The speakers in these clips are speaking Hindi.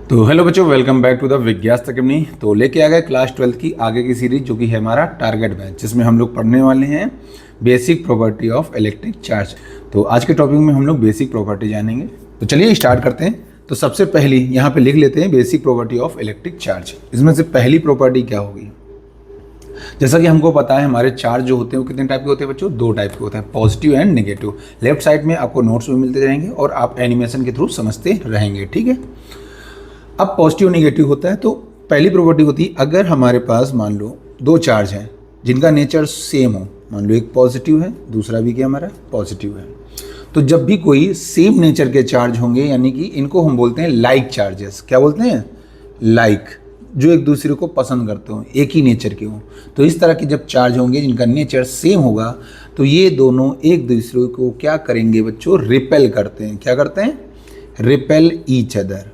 तो हेलो बच्चों, welcome back to the Vigyast academy. तो लेके आ गए क्लास 12 की आगे की सीरीज, जो कि है हमारा टारगेट बैच, जिसमें हम लोग पढ़ने वाले हैं basic property of electric charge. तो आज के टॉपिक में हम लोग बेसिक प्रॉपर्टी जानेंगे। तो चलिए स्टार्ट करते हैं। तो सबसे पहली यहाँ पे लिख लेते हैं basic property of electric charge. इसमें से पहली प्रॉपर्टी क्या होगी? जैसा कि हमको पता है, हमारे चार्ज जो होते हैं वो कितने टाइप के होते हैं बच्चों? दो टाइप के होते हैं, positive and negative. Left side में आपको नोट्स भी मिलते रहेंगे और आप एनिमेशन के थ्रू समझते रहेंगे, ठीक है। अब पॉजिटिव नेगेटिव होता है, तो पहली प्रॉपर्टी होती है, अगर हमारे पास मान लो दो चार्ज हैं जिनका नेचर सेम हो, मान लो एक पॉजिटिव है, दूसरा भी क्या हमारा पॉजिटिव है, तो जब भी कोई सेम नेचर के चार्ज होंगे, यानी कि इनको हम बोलते हैं लाइक चार्जेस। क्या बोलते हैं? लाइक, जो एक दूसरे को पसंद करते हो, एक ही नेचर के हो। तो इस तरह के जब चार्ज होंगे जिनका नेचर सेम होगा, तो ये दोनों एक दूसरे को क्या करेंगे बच्चों? रिपेल करते हैं। क्या करते हैं? रिपेल ईच अदर,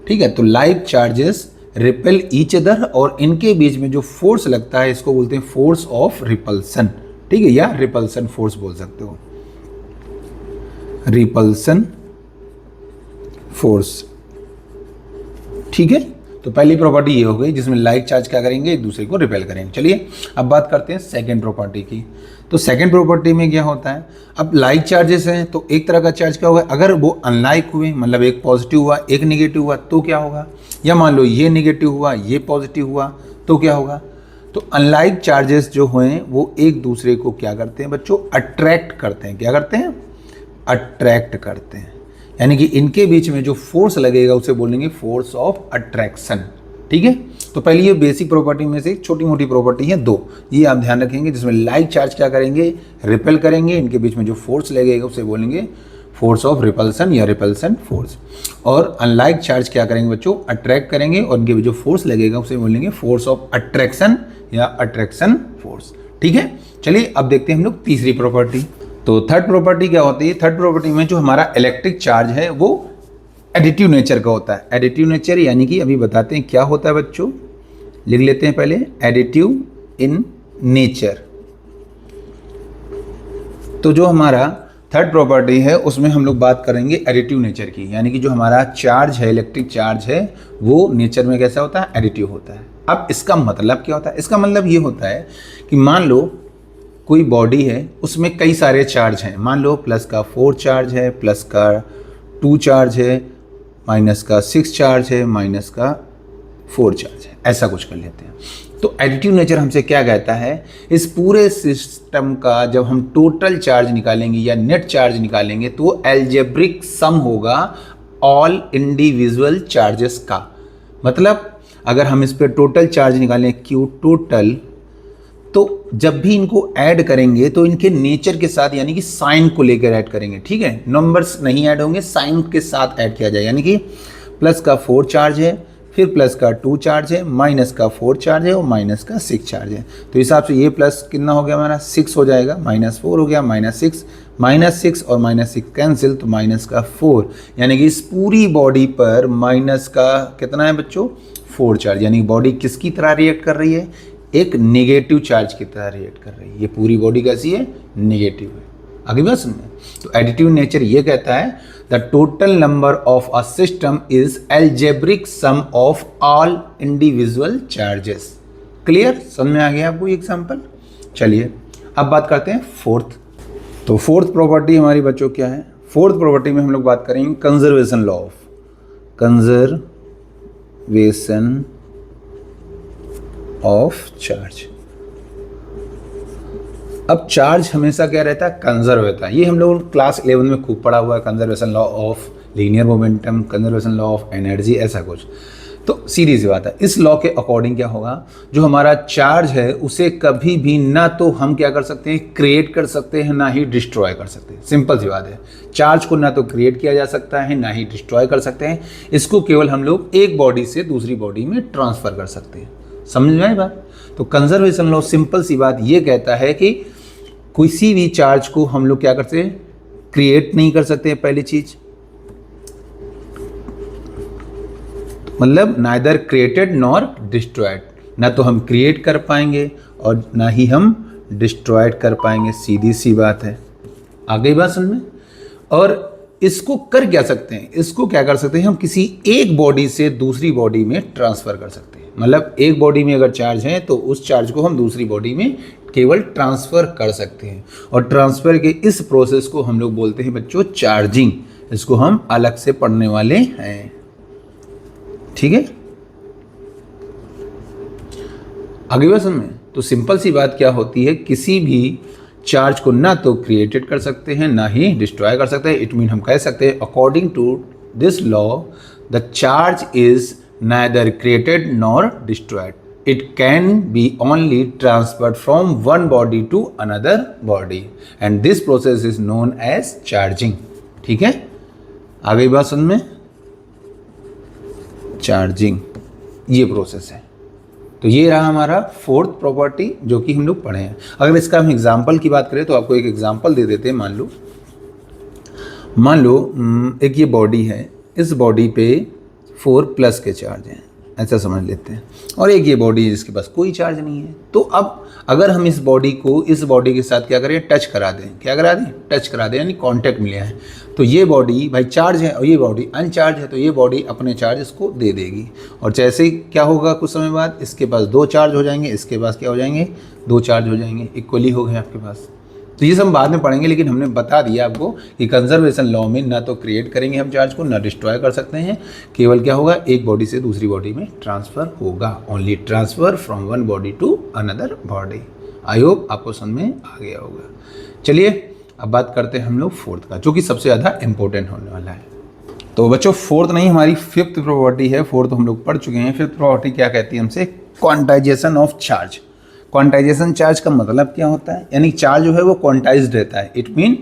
ठीक है। तो like charges repel each other, और इनके बीच में जो फोर्स लगता है इसको बोलते हैं फोर्स ऑफ रिपल्सन, ठीक है, या रिपल्सन फोर्स बोल सकते हो, रिपल्सन फोर्स, ठीक है। तो पहली प्रॉपर्टी ये हो गई जिसमें लाइक चार्ज क्या करेंगे? एक दूसरे को रिपेल करेंगे। चलिए अब बात करते हैं सेकंड प्रॉपर्टी की। तो सेकंड प्रॉपर्टी में क्या होता है? अब लाइक चार्जेस हैं, तो एक तरह का चार्ज क्या होगा? अगर वो अनलाइक हुए, मतलब एक पॉजिटिव हुआ एक नेगेटिव हुआ, तो क्या होगा? या मान लो ये नेगेटिव हुआ ये पॉजिटिव हुआ, तो क्या होगा? तो अनलाइक चार्जेस जो हुए वो एक दूसरे को क्या करते हैं बच्चों? अट्रैक्ट करते हैं। क्या करते हैं? अट्रैक्ट करते हैं, यानी कि इनके बीच में जो फोर्स लगेगा उसे बोलेंगे फोर्स ऑफ अट्रैक्शन, ठीक है। तो पहले ये बेसिक प्रॉपर्टी में से छोटी मोटी प्रॉपर्टी है दो, ये आप ध्यान रखेंगे, जिसमें लाइक चार्ज क्या करेंगे? रिपेल करेंगे, इनके बीच में जो फोर्स लगेगा उसे बोलेंगे फोर्स ऑफ रिपल्सन या रिपल्सन फोर्स। और अनलाइक चार्ज क्या करेंगे बच्चों? अट्रैक्ट करेंगे, और इनके जो फोर्स लगेगा उसे बोलेंगे फोर्स ऑफ अट्रैक्शन या अट्रैक्शन फोर्स, ठीक है। चलिए अब देखते हैं हम लोग तीसरी प्रॉपर्टी। तो थर्ड प्रॉपर्टी क्या होती है? थर्ड प्रॉपर्टी में जो हमारा इलेक्ट्रिक चार्ज है वो एडिटिव नेचर का होता है। एडिटिव नेचर यानी कि अभी बताते हैं क्या होता है बच्चों, लिख लेते हैं पहले, एडिटिव इन नेचर। तो जो हमारा थर्ड प्रॉपर्टी है उसमें हम लोग बात करेंगे एडिटिव नेचर की, यानी कि जो हमारा चार्ज है, इलेक्ट्रिक चार्ज है, वो नेचर में कैसा होता है? एडिटिव होता है। अब इसका मतलब क्या होता है? इसका मतलब ये होता है कि मान लो कोई बॉडी है, उसमें कई सारे चार्ज हैं, मान लो प्लस का 4 चार्ज है, प्लस का 2 चार्ज है, माइनस का 6 चार्ज है, माइनस का 4 चार्ज है, ऐसा कुछ कर लेते हैं। तो एडिटिव नेचर हमसे क्या कहता है? इस पूरे सिस्टम का जब हम टोटल चार्ज निकालेंगे या नेट चार्ज निकालेंगे, तो वो एल्जेब्रिक सम होगा ऑल इंडिविजुअल चार्जेस का। मतलब अगर हम इस पर टोटल चार्ज निकालें, क्यू टोटल, तो जब भी इनको ऐड करेंगे तो इनके नेचर के साथ, यानी कि साइन को लेकर ऐड करेंगे, ठीक है। नंबर्स नहीं ऐड होंगे, साइन के साथ ऐड किया जाए, यानी कि प्लस का 4 चार्ज है, फिर प्लस का 2 चार्ज है, माइनस का 4 चार्ज है और माइनस का 6 चार्ज है। तो हिसाब से ये प्लस कितना हो गया हमारा? 6 हो जाएगा, माइनस 4 हो गया, माइनस 6 और माइनस 6 कैंसिल, तो माइनस का 4, यानी कि इस पूरी बॉडी पर माइनस का कितना है बच्चों? 4 चार्ज। यानी बॉडी किसकी तरह रिएक्ट कर रही है? एक नेगेटिव चार्ज की तरह रिएक्ट कर रही है। ये पूरी बॉडी कैसी है? नेगेटिव है। आगे बात सुनिए। तो एडिटिव नेचर ये कहता है the total number of a system is algebraic sum of all individual charges. Clear? समझ में आ गया आपको एग्जाम्पल? चलिए अब बात करते हैं फोर्थ। तो फोर्थ प्रॉपर्टी हमारी बच्चों क्या है? फोर्थ प्रॉपर्टी में हम लोग बात करेंगे conservation law of, conservation of charge. अब चार्ज हमेशा क्या रहता है? कंजर्व रहता है। ये हम लोग क्लास 11 में खूब पढ़ा हुआ है, conservation law of linear momentum, conservation law of energy, ऐसा कुछ। तो सीधी सी बात है, इस लॉ के अकॉर्डिंग क्या होगा? जो हमारा चार्ज है उसे कभी भी ना तो हम क्या कर सकते हैं? क्रिएट कर सकते हैं, ना ही डिस्ट्रॉय कर सकते हैं। सिंपल सी बात है, चार्ज को ना तो क्रिएट किया जा सकता है, ना ही डिस्ट्रॉय कर सकते हैं। इसको केवल हम लोग एक बॉडी से दूसरी बॉडी में ट्रांसफर कर सकते हैं। समझ में आई बात? तो कंजर्वेशन लॉ सिंपल सी बात ये कहता है कि किसी भी चार्ज को हम लोग क्या करते हैं? क्रिएट नहीं कर सकते हैं, पहली चीज, मतलब नाइदर क्रिएटेड नॉर डिस्ट्रॉयड। ना तो हम क्रिएट कर पाएंगे और ना ही हम डिस्ट्रॉयड कर पाएंगे, सीधी सी बात है। आ गई बात समझ में? और इसको कर क्या सकते हैं, इसको क्या कर सकते हैं हम, किसी एक बॉडी से दूसरी बॉडी में ट्रांसफ़र कर सकते हैं। मतलब एक बॉडी में अगर चार्ज है तो उस चार्ज को हम दूसरी बॉडी में केवल ट्रांसफ़र कर सकते हैं, और ट्रांसफ़र के इस प्रोसेस को हम लोग बोलते हैं बच्चों चार्जिंग। इसको हम अलग से पढ़ने वाले हैं, ठीक है। आगे बात समझ में, तो सिंपल सी बात क्या होती है, किसी भी चार्ज को ना तो क्रिएटेड कर सकते हैं ना ही डिस्ट्रॉय कर सकते हैं। इट मीन हम कह सकते हैं according to this law the charge is neither created nor destroyed, it can be only transferred from one body to another body and this process is known as charging, ठीक है। आ गई बात समझ में, चार्जिंग ये प्रोसेस है। तो ये रहा हमारा फोर्थ प्रॉपर्टी जो कि हम लोग पढ़े हैं। अगर इसका हम एग्जाम्पल की बात करें तो आपको एक एग्जाम्पल दे देते हैं। मान लो एक ये बॉडी है, इस बॉडी पे 4+ के चार्ज हैं, ऐसा समझ लेते हैं, और एक ये बॉडी है जिसके पास कोई चार्ज नहीं है। तो अब अगर हम इस बॉडी को इस बॉडी के साथ क्या करें, टच करा दें, क्या करा दें, टच करा दें, यानी कांटेक्ट मिले हैं, तो ये बॉडी भाई चार्ज है और ये बॉडी अनचार्ज है, तो ये बॉडी अपने चार्ज इसको दे देगी, और जैसे ही क्या होगा कुछ समय बाद इसके पास 2 चार्ज हो जाएंगे, इसके पास क्या हो जाएंगे, 2 चार्ज हो जाएंगे, इक्वली हो गए आपके पास। तो ये सब बाद में पढ़ेंगे, लेकिन हमने बता दिया आपको कि कंजर्वेशन लॉ में ना तो क्रिएट करेंगे हम चार्ज को, ना डिस्ट्रॉय कर सकते हैं, केवल क्या होगा, एक बॉडी से दूसरी बॉडी में ट्रांसफ़र होगा, only transfer from one body to another body. I hope आपको समझ में आ गया होगा। चलिए अब बात करते हैं हम लोग फोर्थ का, जो कि सबसे ज़्यादा इंपॉर्टेंट होने वाला है। तो बच्चों फोर्थ नहीं, हमारी फिफ्थ प्रॉपर्टी है। फोर्थ हम लोग पढ़ चुके हैं। फिफ्थ प्रॉपर्टी क्या कहती है हमसे, quantization of charge. Quantization charge का मतलब क्या होता है, यानी चार्ज जो है वो क्वांटाइज्ड रहता है। इट मीन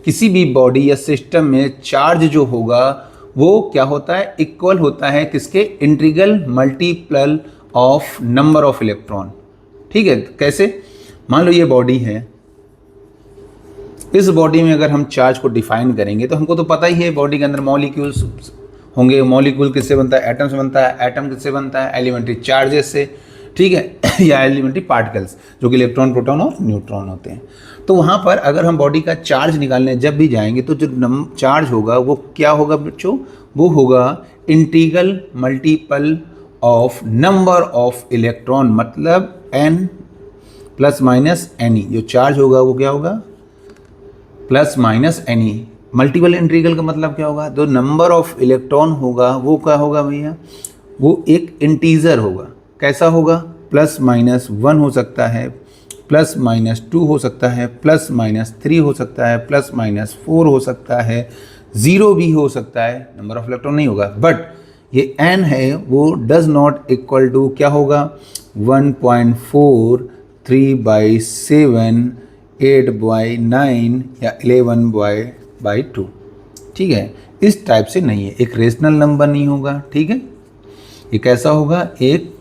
किसी भी बॉडी या सिस्टम में चार्ज जो होगा वो क्या होता है, इक्वल होता है किसके, integral multiple of number of electron, ठीक है। कैसे, मान लो ये बॉडी है, इस बॉडी में अगर हम चार्ज को डिफाइन करेंगे तो हमको तो पता ही है बॉडी के अंदर मॉलिक्यूल्स होंगे। मॉलिक्यूल किससे बनता है, एटम से बनता है। एटम किससे बनता है, एलिमेंट्री चार्जेस से, ठीक है, या एलिमेंट्री पार्टिकल्स जो कि इलेक्ट्रॉन, प्रोटॉन और न्यूट्रॉन होते हैं। तो वहाँ पर अगर हम बॉडी का चार्ज निकालने जब भी जाएंगे तो जो चार्ज होगा वो क्या होगा बच्चों, वो होगा integral multiple of number of electron, मतलब n प्लस माइनस एनी। जो चार्ज होगा वो क्या होगा, plus minus any. Multiple integral का मतलब क्या होगा, जो नंबर ऑफ इलेक्ट्रॉन होगा वो क्या होगा भैया, वो एक इंटीजर होगा। कैसा होगा, प्लस माइनस 1 हो सकता है, प्लस माइनस 2 हो सकता है, प्लस माइनस 3 हो सकता है, प्लस माइनस 4 हो सकता है, 0 भी हो सकता है, नंबर ऑफ इलेक्ट्रॉन नहीं होगा। बट ये n है वो डज नॉट इक्वल टू क्या होगा, 1.4, 3/7, 8/9 या 11/2, ठीक है। इस टाइप से नहीं है, एक रेशनल नंबर नहीं होगा, ठीक है। ये कैसा होगा, एक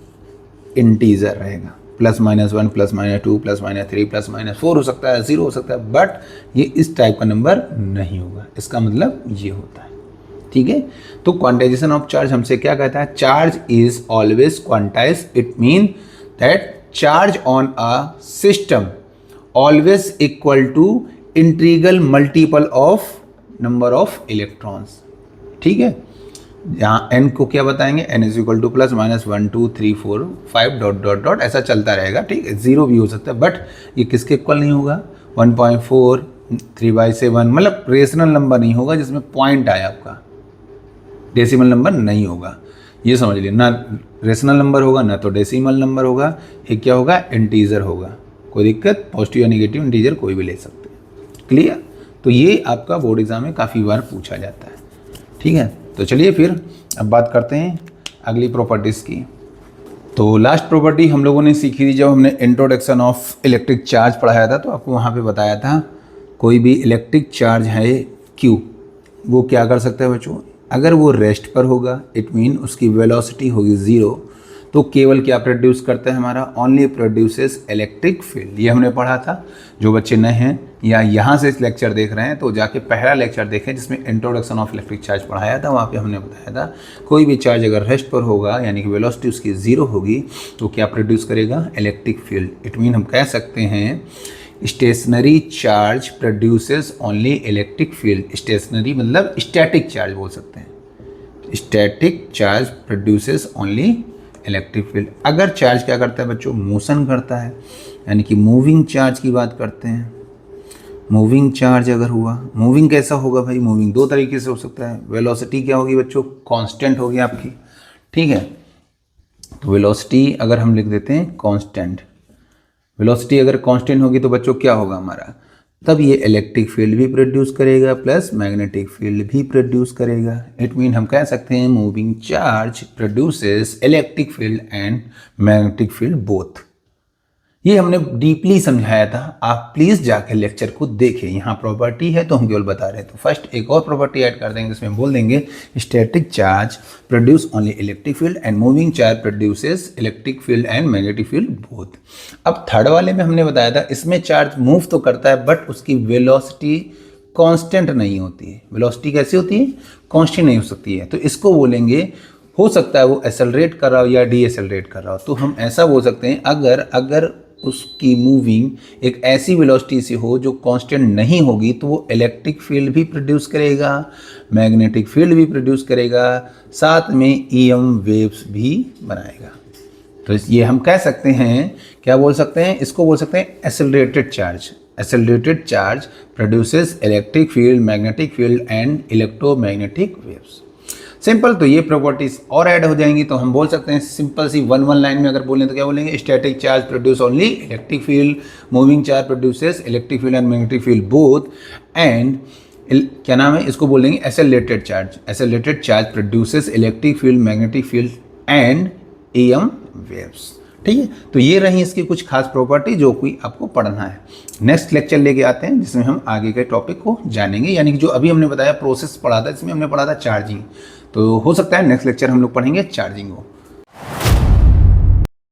इंटीजर रहेगा, plus minus 1, plus minus 2, plus minus 3, plus minus 4 हो सकता है, 0 हो सकता है, बट ये इस टाइप का नंबर नहीं होगा। इसका मतलब ये होता है, ठीक है। तो क्वांटाइजेशन ऑफ चार्ज हमसे क्या कहता है, charge is always quantize. It mean that charge on a system always equal to integral multiple of number of electrons, ठीक है। यहाँ n को क्या बताएंगे, n is equal to plus minus 1, 2, 3, 4, 5 dot dot dot ऐसा चलता रहेगा, ठीक है। 0 भी हो सकता है, बट ये किसके इक्वल नहीं होगा, 1.4, 3/7, मतलब रेशनल नंबर नहीं होगा जिसमें पॉइंट आया आपका, डेसिमल नंबर नहीं होगा। ये समझ लीजिए, ना रेशनल नंबर होगा ना तो डेसिमल नंबर होगा, एक क्या होगा, इंटीजर होगा। कोई दिक्कत, पॉजिटिव या नेगेटिव इंटीजर कोई भी ले सकते हैं, क्लियर। तो ये आपका बोर्ड एग्जाम में काफ़ी बार पूछा जाता है, ठीक है। तो चलिए फिर अब बात करते हैं अगली प्रॉपर्टीज़ की। तो लास्ट प्रॉपर्टी हम लोगों ने सीखी थी जब हमने इंट्रोडक्शन ऑफ इलेक्ट्रिक चार्ज पढ़ाया था, तो आपको वहाँ पे बताया था कोई भी इलेक्ट्रिक चार्ज है Q, वो क्या कर सकता है बच्चों, अगर वो रेस्ट पर होगा, इट मीन उसकी वेलोसिटी होगी 0, तो केवल क्या प्रोड्यूस करता है हमारा, ओनली प्रोड्यूसेस इलेक्ट्रिक फील्ड। ये हमने पढ़ा था। जो बच्चे नए हैं या यहाँ से इस लेक्चर देख रहे हैं तो जाके पहला लेक्चर देखें जिसमें इंट्रोडक्शन ऑफ इलेक्ट्रिक चार्ज पढ़ाया था। वहाँ पे हमने बताया था कोई भी चार्ज अगर रेस्ट पर होगा यानी कि वेलोसिटी उसकी 0 होगी तो क्या प्रोड्यूस करेगा, इलेक्ट्रिक फील्ड। इट मीन हम कह सकते हैं stationary charge produces only electric field. Stationary मतलब स्टैटिक चार्ज बोल सकते हैं। Static charge produces only electric field. अगर चार्ज क्या करता है बच्चों, मोशन करता है, यानी कि मूविंग चार्ज की बात करते हैं। मूविंग चार्ज अगर हुआ, मूविंग कैसा होगा भाई, मूविंग दो तरीके से हो सकता है। वेलोसिटी क्या होगी बच्चों, कांस्टेंट होगी आपकी, ठीक है। तो वेलोसिटी अगर हम लिख देते हैं कांस्टेंट, वेलोसिटी अगर कांस्टेंट होगी तो बच्चों क्या होगा हमारा, तब ये इलेक्ट्रिक फील्ड भी प्रोड्यूस करेगा प्लस मैग्नेटिक फील्ड भी प्रोड्यूस करेगा। इट मीन हम कह सकते हैं moving charge produces electric field and magnetic field both. ये हमने डीपली समझाया था, आप प्लीज जाकर लेक्चर को देखें। यहाँ प्रॉपर्टी है तो हम केवल बता रहे हैं। तो फर्स्ट एक और प्रॉपर्टी ऐड कर देंगे, जिसमें बोल देंगे static charge produce only electric field and moving charge produces electric field and magnetic field both. अब थर्ड वाले में हमने बताया था, इसमें चार्ज मूव तो करता है बट उसकी वेलोसिटी कांस्टेंट नहीं होती है। वेलोसिटी कैसी होती है, कांस्टेंट नहीं हो सकती है। तो इसको बोलेंगे, हो सकता है वो एक्सेलरेट कर रहा हो या डी एक्सेलरेट कर रहा हो। तो हम ऐसा बोल सकते हैं, अगर उसकी मूविंग एक ऐसी वेलोसिटी से हो जो कांस्टेंट नहीं होगी, तो वो इलेक्ट्रिक फील्ड भी प्रोड्यूस करेगा, मैग्नेटिक फील्ड भी प्रोड्यूस करेगा, साथ में ईएम वेव्स भी बनाएगा। तो ये हम कह सकते हैं, क्या बोल सकते हैं, इसको बोल सकते हैं accelerated charge. Accelerated charge produces electric field, magnetic field and electromagnetic waves. Simple. तो ये प्रॉपर्टीज और ऐड हो जाएंगी, तो हम बोल सकते हैं सिंपल सी वन लाइन में अगर बोलें तो क्या बोलेंगे, static charge produce only electric field, moving charge produces electric field and magnetic field both, and क्या नाम है, इसको बोलेंगे accelerated charge. Accelerated charge produces electric field, magnetic field and EM waves. ठीक है, तो ये रही इसकी कुछ खास प्रॉपर्टी जो कोई आपको पढ़ना है। नेक्स्ट लेक्चर लेके आते हैं जिसमें हम आगे के टॉपिक को जानेंगे, यानी कि जो अभी हमने बताया प्रोसेस पढ़ा था, इसमें हमने पढ़ा था चार्जिंग। तो हो सकता है नेक्स्ट लेक्चर हम लोग पढ़ेंगे चार्जिंग को।